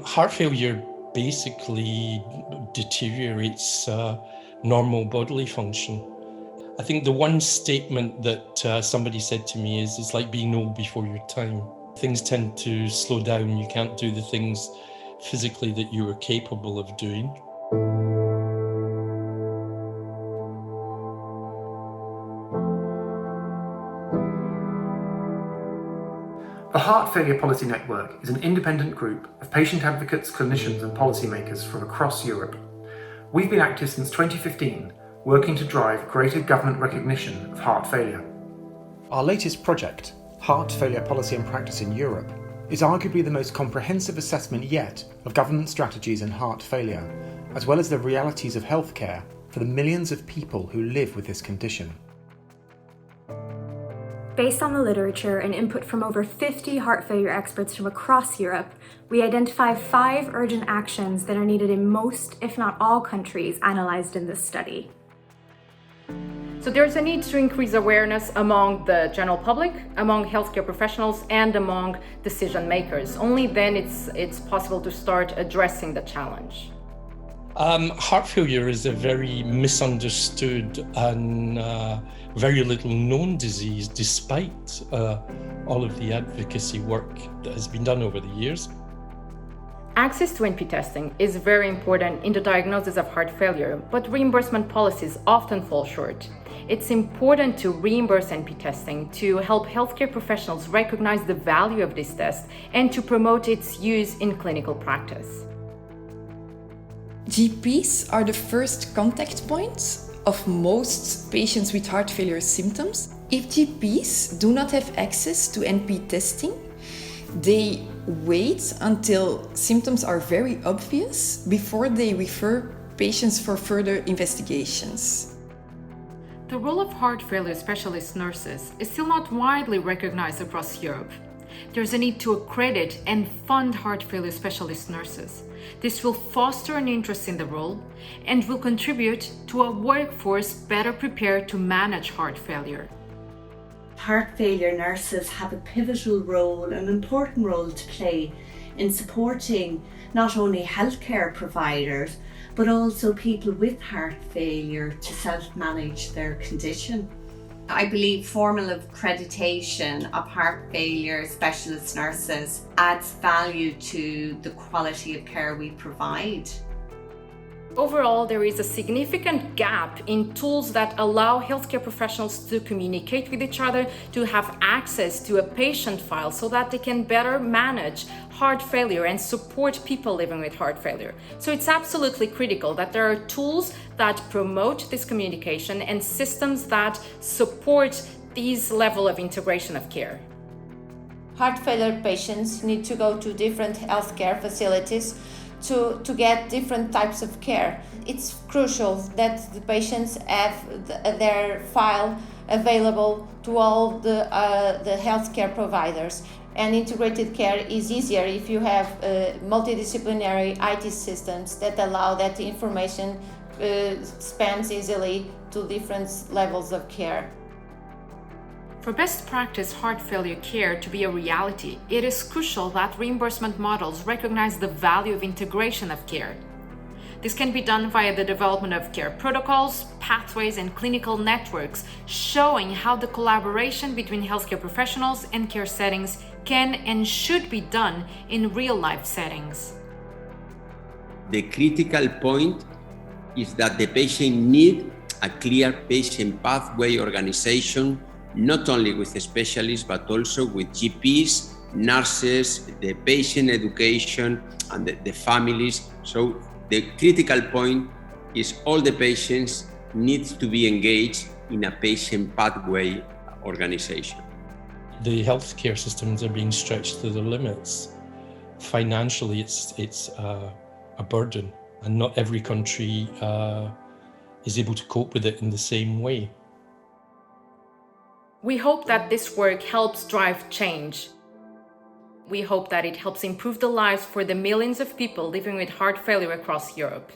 Heart failure basically deteriorates normal bodily function. I think the one statement that somebody said to me is, it's like being old before your time. Things tend to slow down. You can't do the things physically that you were capable of doing. The Heart Failure Policy Network is an independent group of patient advocates, clinicians and policymakers from across Europe. We've been active since 2015, working to drive greater government recognition of heart failure. Our latest project, Heart Failure Policy and Practice in Europe, is arguably the most comprehensive assessment yet of government strategies in heart failure, as well as the realities of healthcare for the millions of people who live with this condition. Based on the literature and input from over 50 heart failure experts from across Europe, we identify 5 urgent actions that are needed in most, if not all, countries analysed in this study. So there's a need to increase awareness among the general public, among healthcare professionals, and among decision makers. Only then it's possible to start addressing the challenge. Heart failure is a very misunderstood and very little known disease, despite all of the advocacy work that has been done over the years. Access to NP testing is very important in the diagnosis of heart failure, but reimbursement policies often fall short. It's important to reimburse NP testing to help healthcare professionals recognize the value of this test and to promote its use in clinical practice. GPs are the first contact points of most patients with heart failure symptoms. If GPs do not have access to NP testing, they wait until symptoms are very obvious before they refer patients for further investigations. The role of heart failure specialist nurses is still not widely recognized across Europe. There's a need to accredit and fund heart failure specialist nurses. This will foster an interest in the role and will contribute to a workforce better prepared to manage heart failure. Heart failure nurses have a pivotal role, an important role to play in supporting not only healthcare providers, but also people with heart failure to self-manage their condition. I believe formal accreditation of heart failure specialist nurses adds value to the quality of care we provide. Overall, there is a significant gap in tools that allow healthcare professionals to communicate with each other, to have access to a patient file so that they can better manage heart failure and support people living with heart failure. So it's absolutely critical that there are tools that promote this communication and systems that support these level of integration of care. Heart failure patients need to go to different healthcare facilities to get different types of care. It's crucial that the patients have their file available to all the healthcare providers. And integrated care is easier if you have multidisciplinary IT systems that allow that information spans easily to different levels of care. For best practice heart failure care to be a reality, it is crucial that reimbursement models recognize the value of integration of care. This can be done via the development of care protocols, pathways, and clinical networks, showing how the collaboration between healthcare professionals and care settings can and should be done in real-life settings. The critical point is that the patient needs a clear patient pathway organization, not only with the specialists, but also with GPs, nurses, the patient education, and the families. So the critical point is all the patients need to be engaged in a patient pathway organization. The healthcare systems are being stretched to their limits. Financially, it's a burden, and not every country is able to cope with it in the same way. We hope that this work helps drive change. We hope that it helps improve the lives for the millions of people living with heart failure across Europe.